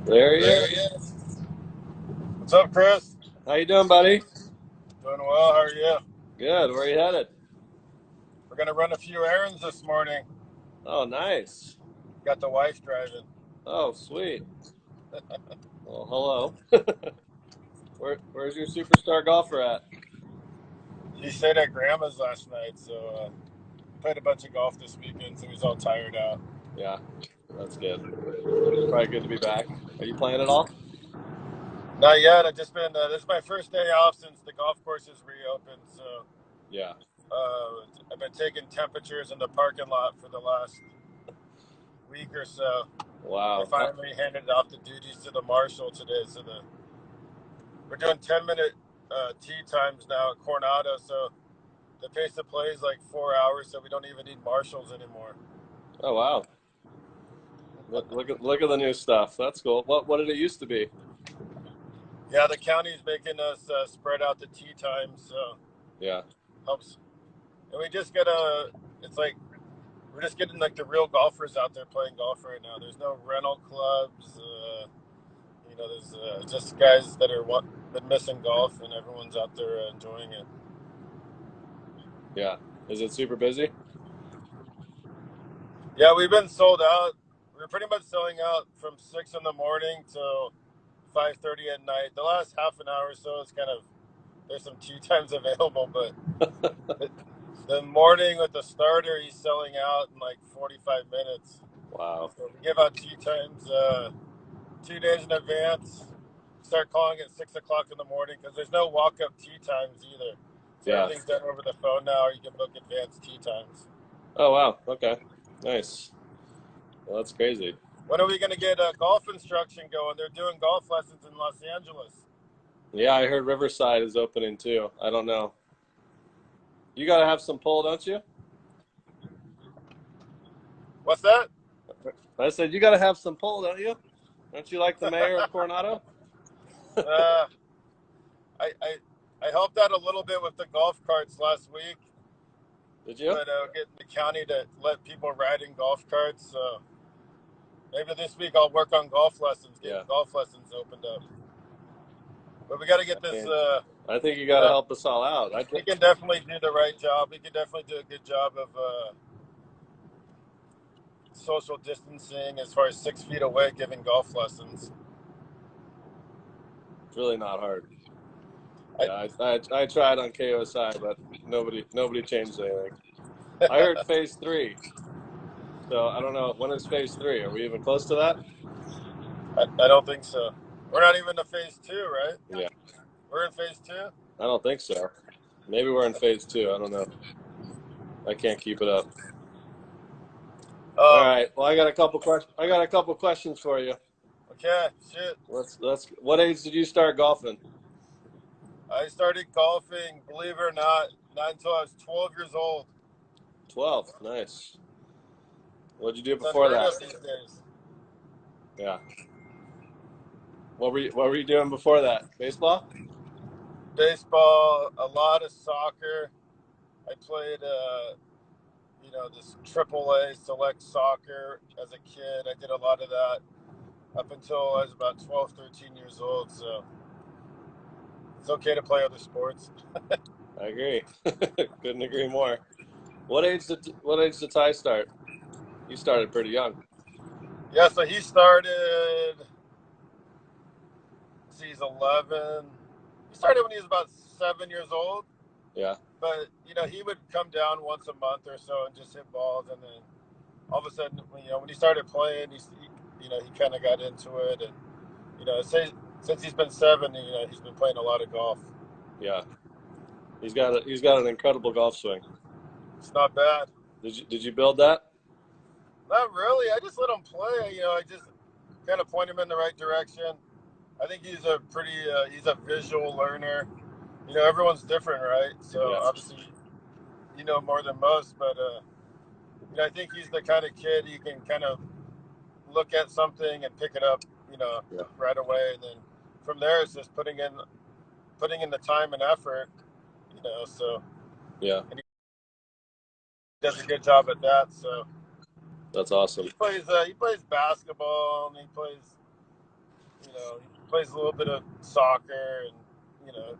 There he There is. he is. What's up, Chris? How you doing, buddy? Doing well. How are you? Good. Where you headed? We're gonna run a few errands this morning. Oh, nice. Got the wife driving. Oh, sweet. Well, hello. Where's your superstar golfer at? He stayed at grandma's last night, so played a bunch of golf this weekend, so he's all tired out. Yeah, that's good. Probably good to be back. Are you playing at all? Not yet. I just been. This is my first day off since the golf course is reopened. So Yeah. I've been taking temperatures in the parking lot for the last week or so. They Wow. finally handed off the duties to the marshal today, so we're doing 10-minute tee times now at Coronado. So the pace of play is like 4 hours, so we don't even need marshals anymore. Oh, wow. Look at the new stuff. That's cool. What did it used to be? Yeah, the county's making us spread out the tee times, so Yeah. helps. And we just gotta. It's like we're just getting like the real golfers out there playing golf right now. There's no rental clubs. There's just guys that are been missing golf, and everyone's out there enjoying it. Yeah. Is it super busy? Yeah, we've been sold out. We're pretty much selling out from 6 in the morning till 5:30 at night. The last half an hour or so is kind of there's some tee times available, but the morning with the starter, he's selling out in like 45 minutes. Wow. So we give out tee times 2 days in advance. Start calling at 6 o'clock in the morning because there's no walk-up tee times either. So Yeah. everything's done over the phone now. Or you can book advanced tee times. Oh, wow. Okay. Nice. Well, that's crazy. When are we going to get golf instruction going? They're doing golf lessons in Los Angeles. Yeah, I heard Riverside is opening too. I don't know. You got to have some pull, don't you? What's that? I said you got to have some pull, don't you? Don't you like the mayor of Coronado? Uh, I I helped out a little bit with the golf carts last week, Did you? but getting the county to let people ride in golf carts. So maybe this week I'll work on golf lessons, Yeah. getting golf lessons opened up. But we got to get I this. mean, I think you got to help us all out. We can definitely do the right job. We can definitely do a good job of social distancing as far as 6 feet away, giving golf lessons. It's really not hard. I, Yeah, I tried on KOSI, but nobody changed anything. I heard phase three, so I don't know when is phase three. Are we even close to that? I don't think so. We're not even to phase two, right? Yeah, We're in phase two. I don't think so. Maybe we're in phase two. I don't know. I can't keep it up. All Um. right. Well, I got a couple questions. I got a couple questions for you. Okay. Shit. Let's. What age did you start golfing? I started golfing, believe it or not until I was 12 years old. 12. Nice. What'd you do It's before unheard that? of these days. Yeah. What were you doing before that? Baseball? Baseball, a lot of soccer. I played, this AAA select soccer as a kid. I did a lot of that up until I was about 12, 13 years old. So it's okay to play other sports. I agree. Couldn't agree more. What age did Ty start? He started pretty young. Yeah, so he started, he's 11. He started when he was about 7 years old. Yeah. But, he would come down once a month or so and just hit balls. And then all of a sudden, when he started playing, he kind of got into it. And, since he's been 7, he's been playing a lot of golf. Yeah. He's got an incredible golf swing. It's not bad. Did you build that? Not really. I just let him play. I just kind of point him in the right direction. I think he's a visual learner. Everyone's different, right? So Yeah. obviously, more than most, but I think he's the kind of kid you can kind of look at something and pick it up, Yeah. right away, and then from there it's just putting in the time and effort, So Yeah. and he does a good job at that. So That's awesome. he plays basketball and he plays you know, he plays a little bit of soccer and, you know,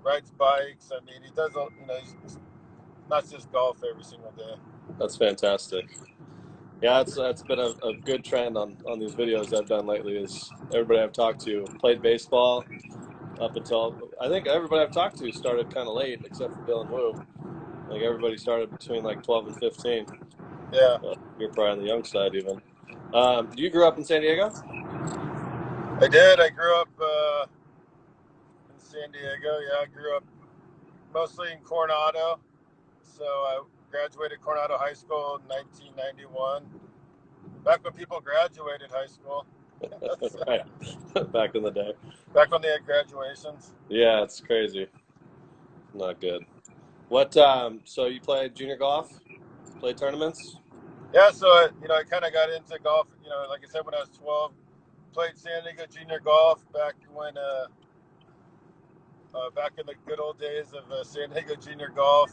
rides bikes. I mean, he does, you know, he's not just golf every single day. That's fantastic. Yeah, that's been a good trend on these videos I've done lately. Is everybody I've talked to played baseball up until I think everybody I've talked to started kind of late, except for Bill and Wu. Like everybody started between like 12 and 15. Yeah. You're probably on the young side even. You grew up in San Diego? I did. I grew up in San Diego. Yeah, I grew up mostly in Coronado. So I graduated Coronado High School in 1991. Back when people graduated high school. Right. Back in the day. Back when they had graduations. Yeah, it's crazy. Not good. What? So you played junior golf? Played tournaments? Yeah, so I kind of got into golf. You know, like I said, when I was 12, played San Diego Junior Golf back when, back in the good old days of San Diego Junior Golf.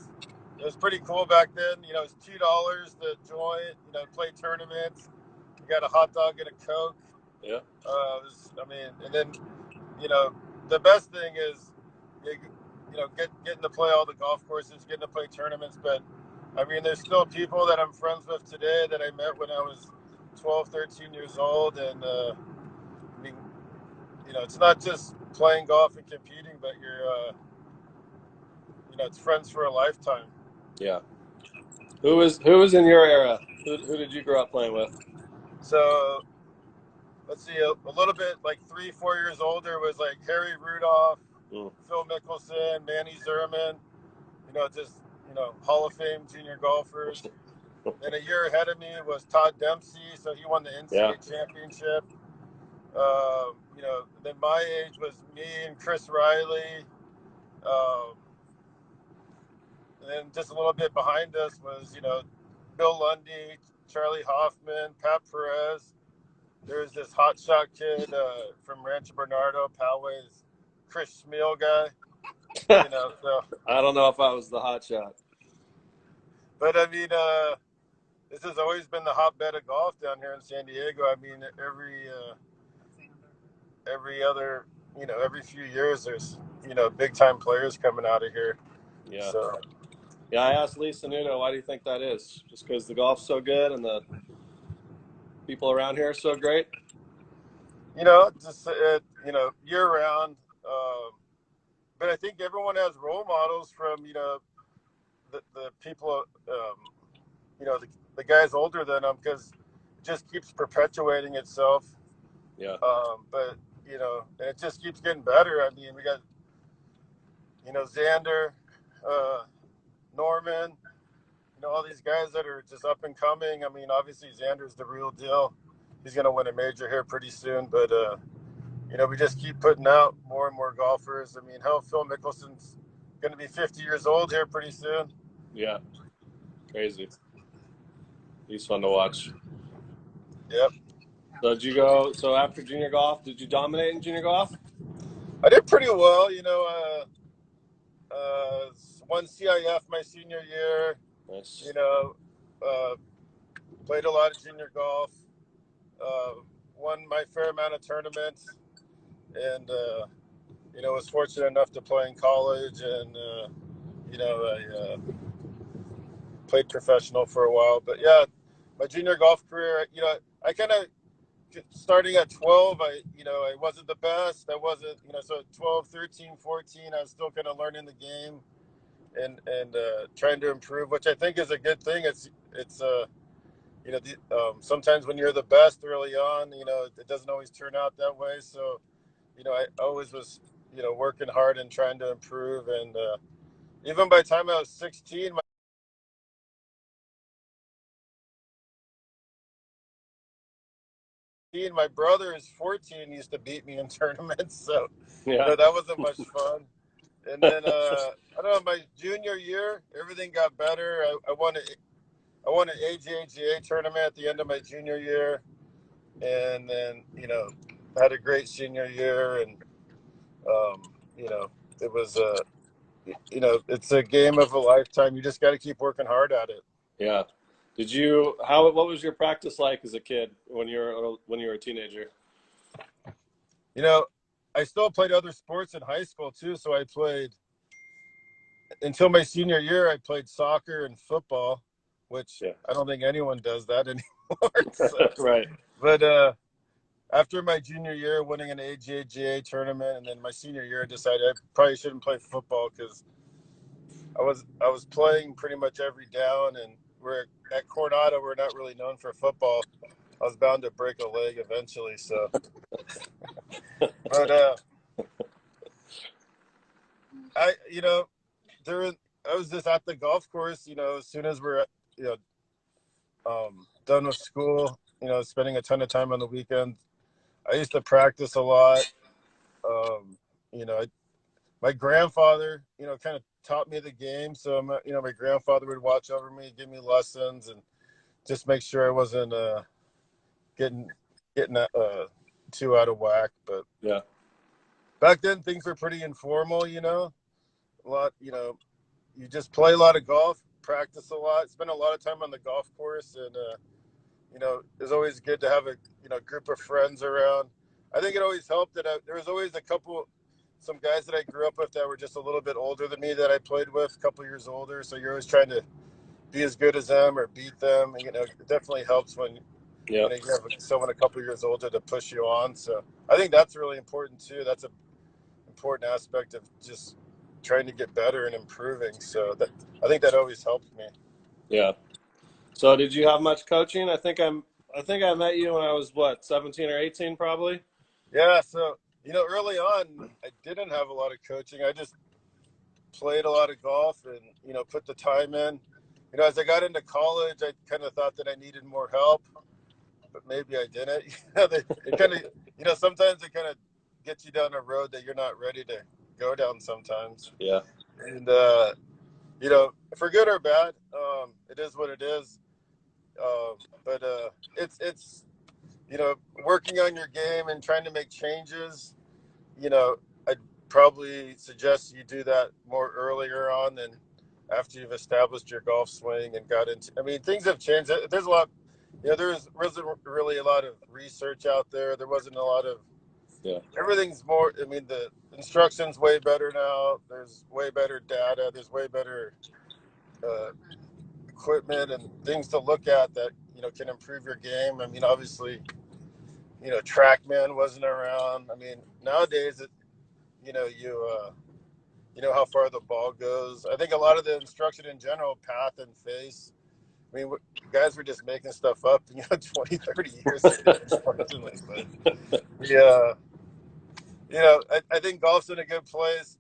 It was pretty cool back then. You know, it was $2 to join. You know, play tournaments. You got a hot dog and a Coke. Yeah. And then, you know, the best thing is, getting to play all the golf courses, getting to play tournaments. But I mean, there's still people that I'm friends with today that I met when I was 12, 13 years old. And, I mean, you know, it's not just playing golf and competing, but it's friends for a lifetime. Yeah. Who was in your era? Who did you grow up playing with? So let's see, a little bit like 3, 4 years older was like Harry Rudolph, Phil Mickelson, Manny Zerman, Hall of Fame junior golfers. Then a year ahead of me was Todd Dempsey, so he won the NCAA championship. Then my age was me and Chris Riley. And then just a little bit behind us was, Bill Lundy, Charlie Hoffman, Pat Perez. There's this hotshot kid from Rancho Bernardo, Poway's Chris Smeal guy. So I don't know if I was the hotshot. But I mean, this has always been the hotbed of golf down here in San Diego. I mean, every few years there's big time players coming out of here. Yeah. So. Yeah, I asked Lisa Nuno, why do you think that is? Just because the golf's so good and the people around here are so great? Year round. But I think everyone has role models from, the people, the guys older than them, because it just keeps perpetuating itself. Yeah. But, and it just keeps getting better. I mean, we got, Xander, Norman, all these guys that are just up and coming. I mean, obviously Xander's the real deal. He's going to win a major here pretty soon. But, we just keep putting out more and more golfers. I mean, hell, Phil Mickelson's going to be 50 years old here pretty soon. Yeah. Crazy. He's fun to watch. Yep. So after junior golf, did you dominate in junior golf? I did pretty well, won CIF my senior year. Nice. Played a lot of junior golf. Won my fair amount of tournaments, and was fortunate enough to play in college, and I played professional for a while. But yeah, my junior golf career, I kind of starting at 12, I wasn't the best. I wasn't, so 12, 13, 14, I was still kind of learning the game and trying to improve, which I think is a good thing. It's sometimes when you're the best early on, it doesn't always turn out that way. So, I always was, working hard and trying to improve. And even by the time I was 16, my brother is 14, used to beat me in tournaments. So, that wasn't much fun. And then, I don't know, my junior year, everything got better. I won an AJGA tournament at the end of my junior year. And then, had a great senior year. And, it was, it's a game of a lifetime. You just got to keep working hard at it. Yeah. What was your practice like as a kid when you were a teenager? You know, I still played other sports in high school too. So I played until my senior year. I played soccer and football, which Yeah. I don't think anyone does that anymore. So, Right. but after my junior year, winning an AJGA tournament, and then my senior year, I decided I probably shouldn't play football because I was playing pretty much every down, and we're at Coronado. We're not really known for football. I was bound to break a leg eventually. So, but I there was, I was just at the golf course. As soon as we're done with school, spending a ton of time on the weekends. I used to practice a lot. Um, you know, my grandfather, kind of taught me the game. So, my grandfather would watch over me, give me lessons, and just make sure I wasn't getting too out of whack. But Yeah. back then, things were pretty informal. A lot. You just play a lot of golf, practice a lot, spend a lot of time on the golf course, and it's always good to have a group of friends around. I think it always helped that there was always some guys that I grew up with that were just a little bit older than me that I played with, a couple years older. So you're always trying to be as good as them or beat them. It definitely helps when Yeah. you have someone a couple years older to push you on. So I think that's really important too. That's an important aspect of just trying to get better and improving. So I think that always helped me. Yeah. So did you have much coaching? I think I met you when I was what, 17 or 18 probably? Yeah. So, early on, I didn't have a lot of coaching. I just played a lot of golf and, put the time in. As I got into college, I kind of thought that I needed more help, but maybe I didn't. It kind of, sometimes it kind of gets you down a road that you're not ready to go down sometimes. Yeah. And, for good or bad, it is what it is. But it's working on your game and trying to make changes. I'd probably suggest you do that more earlier on than after you've established your golf swing and got into. I mean, things have changed. There's a lot. Wasn't really a lot of research out there. There wasn't a lot of. Yeah. Everything's more. I mean, the instruction's way better now. There's way better data. There's way better equipment and things to look at that can improve your game. I mean, obviously, TrackMan wasn't around. I mean, nowadays you know how far the ball goes. I think a lot of the instruction in general, path and face. I mean, guys were just making stuff up 20 30 years ago, unfortunately. But yeah, I think golf's in a good place.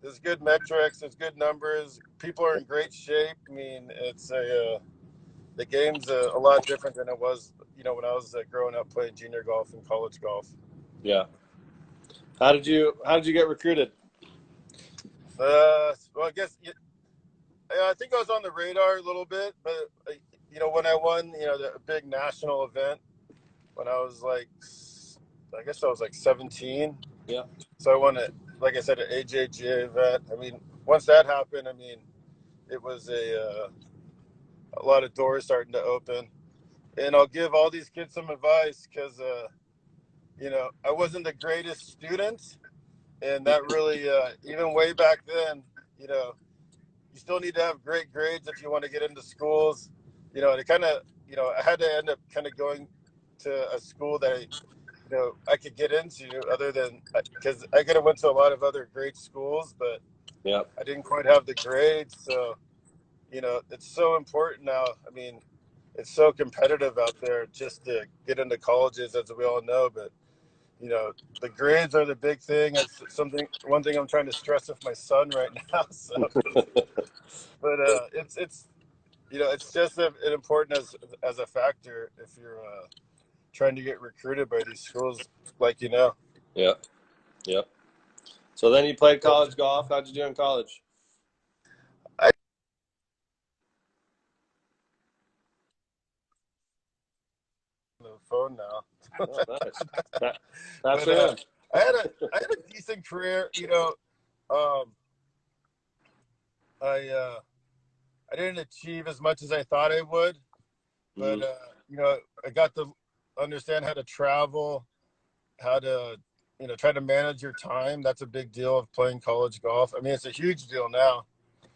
There's good metrics, there's good numbers, people are in great shape. I mean, it's the game's a lot different than it was when I was growing up playing junior golf and college golf. Yeah. How did you get recruited? Well, I guess I think I was on the radar a little bit, but when I won the big national event when I was I guess I was 17. Yeah. So I won like I said, an AJGA event. I mean, once that happened, I mean, it was a lot of doors starting to open. And I'll give all these kids some advice because I wasn't the greatest student, and that really even way back then, you still need to have great grades if you want to get into schools. To kind of, I had to end up kind of going to a school that I could get into, other than because I could have went to a lot of other great schools, but Yeah. I didn't quite have the grades. So it's so important now. I mean, it's so competitive out there just to get into colleges, as we all know. But the grades are the big thing. It's one thing I'm trying to stress with my son right now. So, but it's just as important as a factor if you're trying to get recruited by these schools, Yeah. Yeah. So then you played college golf. How'd you do in college? I the phone now. Oh, nice. That's But it. I had a decent career. Um, I didn't achieve as much as I thought I would, but I got to understand how to travel, how to try to manage your time. That's a big deal of playing college golf. I mean, it's a huge deal now.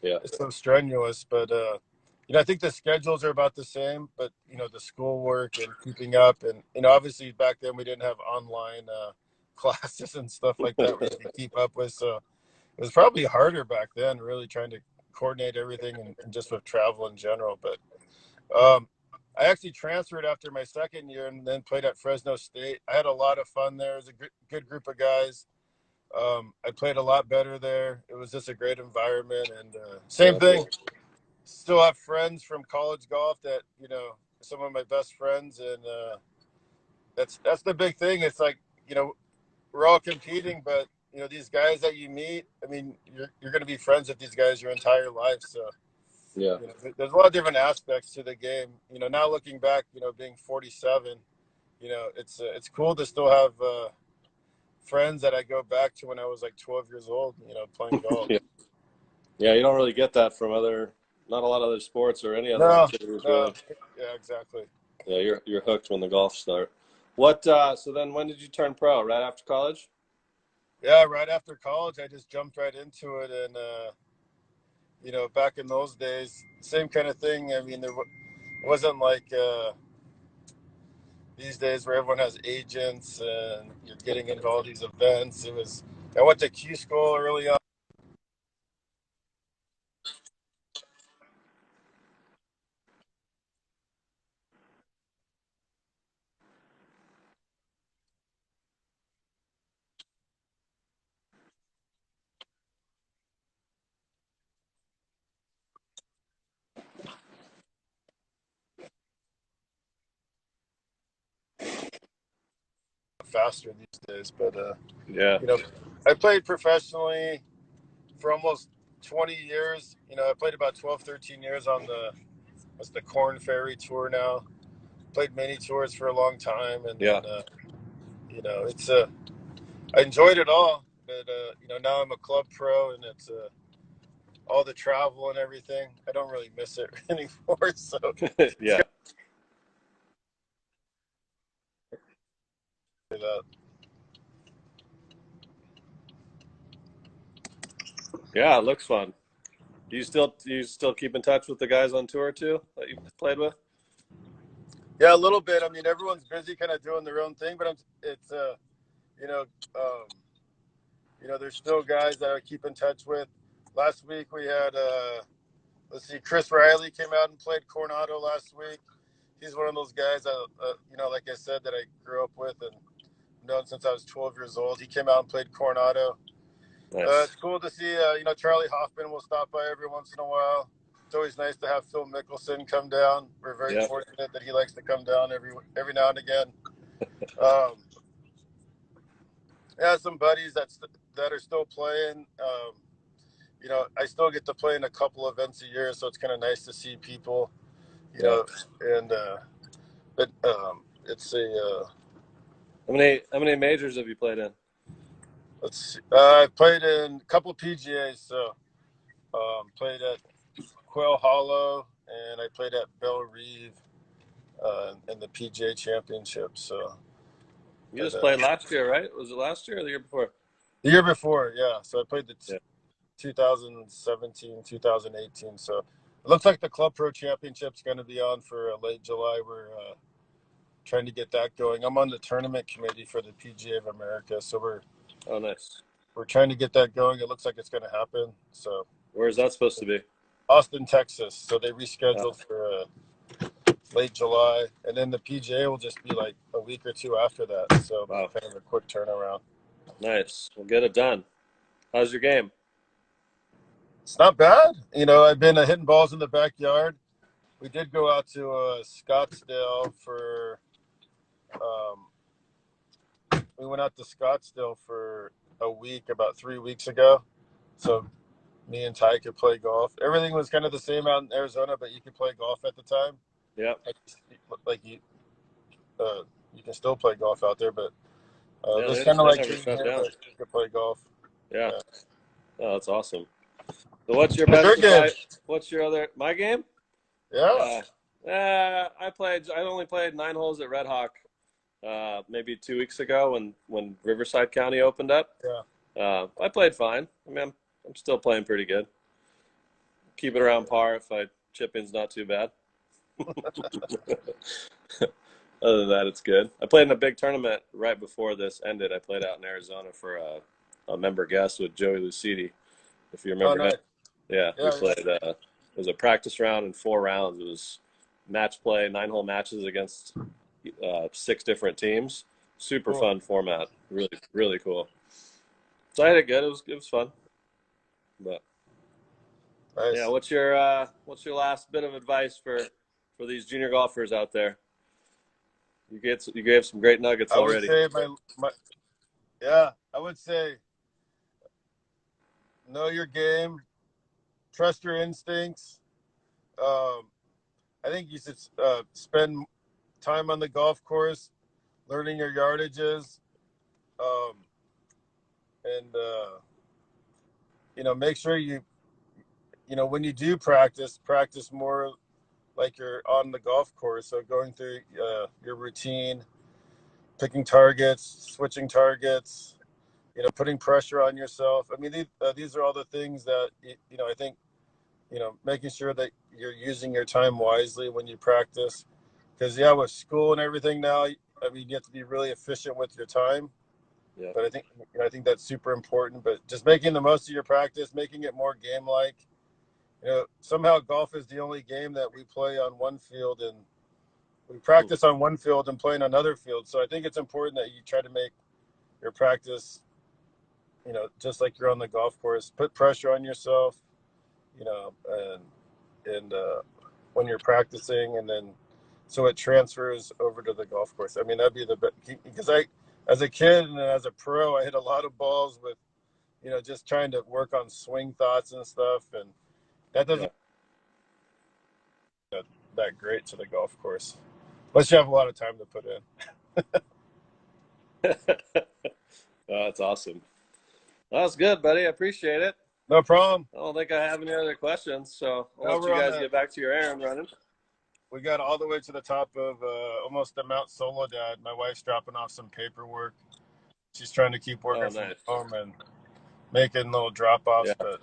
Yeah. It's so strenuous, but I think the schedules are about the same, but the schoolwork and keeping up, and obviously back then we didn't have online classes and stuff like that we could keep up with. So it was probably harder back then, really trying to coordinate everything and just with travel in general. But I actually transferred after my second year and then played at Fresno State. I had a lot of fun there. It was a good group of guys. I played a lot better there. It was just a great environment, and same thing. Still have friends from college golf that some of my best friends, and that's the big thing. It's like we're all competing, but these guys that you meet. I mean, you're going to be friends with these guys your entire life. So Yeah. There's a lot of different aspects to the game. Now looking back, being 47, it's cool to still have friends that I go back to when I was like 12 years old, playing golf. Yeah, you don't really get that from not a lot of other sports or any other activities, no. really. Yeah, exactly. Yeah, you're hooked when the golf start. So then when did you turn pro? Right after college? Yeah, right after college, I just jumped right into it. And, back in those days, same kind of thing. I mean, there wasn't like these days where everyone has agents and you're getting into all these events. I went to Q school early on. Faster these days, but Yeah. I played professionally for almost 20 years. I played about 12, 13 years on the Korn Ferry Tour now. Played many tours for a long time, and then, it's I enjoyed it all, but now I'm a club pro, and it's all the travel and everything. I don't really miss it anymore. So Yeah. Yeah, it looks fun. Do you still keep in touch with the guys on tour too that you played with? Yeah, a little bit. I mean, everyone's busy, kind of doing their own thing, but there's still guys that I keep in touch with. Last week we had Chris Riley came out and played Coronado last week. He's one of those guys that like I said, that I grew up with and known since I was 12 years old. He came out and played Coronado. Nice. It's cool to see. Charlie Hoffman will stop by every once in a while. It's always nice to have Phil Mickelson come down. We're very fortunate that he likes to come down every now and again. Some buddies that are still playing. I still get to play in a couple events a year, so it's kind of nice to see people. And but it's a. How many majors have you played in? Let's see. I played in a couple PGAs, so played at Quail Hollow, and I played at Belle Reve in the PGA Championship. So you just played last year, right? Was it last year or the year before? The year before, yeah. So I played the 2017, 2018. So it looks like the Club Pro Championship's going to be on for late July. We're trying to get that going. I'm on the tournament committee for the PGA of America, so nice. We're trying to get that going. It looks like it's going to happen. So where's that supposed to be? Austin, Texas. So they rescheduled for late July, and then the PGA will just be like a week or two after that. So kind of a quick turnaround. Nice. We'll get it done. How's your game? It's not bad. I've been hitting balls in the backyard. We did go out to Scottsdale for. We went out to Scottsdale for a week about 3 weeks ago. So me and Ty could play golf. Everything was kind of the same out in Arizona, but you could play golf at the time. Yeah. You can still play golf out there, but it's kind of like you could play golf. Yeah. Oh, that's awesome. So what's your best game? What's your other my game? Yeah. I only played 9 holes at Red Hawk maybe 2 weeks ago when Riverside County opened up. Yeah. I played fine. I mean, I'm still playing pretty good. Keep it around par if I chip in's not too bad. Other than that, it's good. I played in a big tournament right before this ended. I played out in Arizona for a member guest with Joey Lucidi, if you Oh, remember nice. him. Yeah, we played. It was a practice round in 4 rounds. It was match play, 9-hole matches against 6 different teams. Super Cool. fun format. Really, really cool. So I had it good. It was fun. But Nice. yeah, what's your last bit of advice for these junior golfers out there? You gave some great nuggets already. I would say I would say know your game, trust your instincts. I think you should spend time on the golf course, learning your yardages, and make sure when you do practice more like you're on the golf course. So going through your routine, picking targets, switching targets, putting pressure on yourself. I mean, these are all the things that, I think, making sure that you're using your time wisely when you practice. Because, with school and everything now, I mean, you have to be really efficient with your time. Yeah. But I think that's super important. But just making the most of your practice, making it more game-like. Somehow golf is the only game that we play on one field and we practice on one field and play on another field. So I think it's important that you try to make your practice, just like you're on the golf course. Put pressure on yourself, and when you're practicing, and then so it transfers over to the golf course. I mean, that'd be the best, because as a kid and as a pro, I hit a lot of balls with, just trying to work on swing thoughts and stuff, and that doesn't that great to the golf course, unless you have a lot of time to put in. Oh, that's awesome. That was good, buddy. I appreciate it. No problem. I don't think I have any other questions, so I'll Now let you guys get back to your errand running. We got all the way to the top of almost the Mount Soledad. My wife's dropping off some paperwork. She's trying to keep working from home and making little drop-offs, but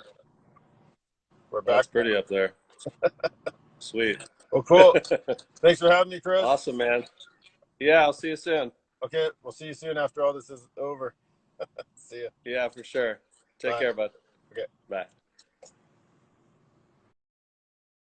we're back. That's pretty up there. Sweet. Well, cool. Thanks for having me, Chris. Awesome, man. Yeah, I'll see you soon. Okay, we'll see you soon after all this is over. See ya. Yeah, for sure. Take care, bud. Okay. Bye.